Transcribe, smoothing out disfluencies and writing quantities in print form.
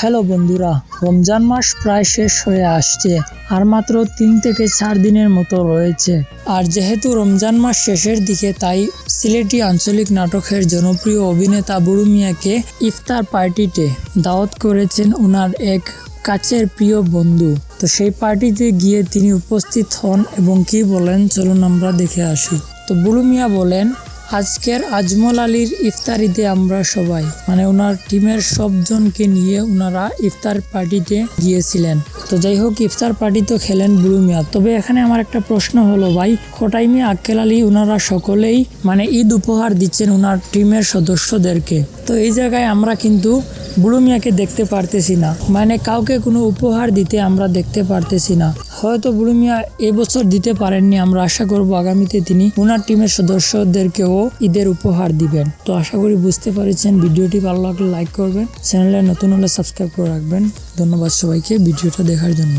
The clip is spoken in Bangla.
হ্যালো বন্ধুরা, রমজান মাস প্রায় শেষ হয়ে আসছে আর মাত্র 3 থেকে 4 দিনের মতো রয়েছে। আর যেহেতু রমজান মাস শেষের দিকে, তাই সিলেটি আঞ্চলিক নাটকের জনপ্রিয় অভিনেতা বুলু মিয়াকে ইফতার পার্টিতে দাওয়াত করেছেন ওনার এক কাছের প্রিয় বন্ধু। তো সেই পার্টিতে গিয়ে তিনি উপস্থিত হন এবং কি বলেন চলুন আমরা দেখে আসি। তো বুলু মিয়া বলেন, আজকের আজমল আলীর ইফতারিতে আমরা সবাই ওনার টিমের সবজনকে নিয়ে ওনারা ইফতার পার্টিতে গিয়েছিলেন। তো যাই হোক, ইফতার পার্টি তো খেলেন বুলু মিয়া। তবে এখানে আমার একটা প্রশ্ন হলো, ভাই খোটাই মিয়া, আক্কেল আলী ওনারা সকলেই ঈদ উপহার দিচ্ছেন ওনার টিমের সদস্যদেরকে। তো এই জায়গায় আমরা কিন্তু বুলু মিয়াকে দেখতে পারতেছি না, কাউকে কোনো উপহার দিতে আমরা দেখতে পারতেছি না। হয়তো বুলু মিয়া এবছর দিতে পারেননি, আমরা আশা করব আগামীতে তিনি ওনার টিমের সদস্যদেরকেও ঈদের উপহার দিবেন। তো আশা করি বুঝতে পেরেছেন। ভিডিওটি ভালো লাগলে লাইক করবেন, চ্যানেলে নতুন হলে সাবস্ক্রাইব করে রাখবেন। ধন্যবাদ সবাইকে ভিডিওটা দেখার জন্য।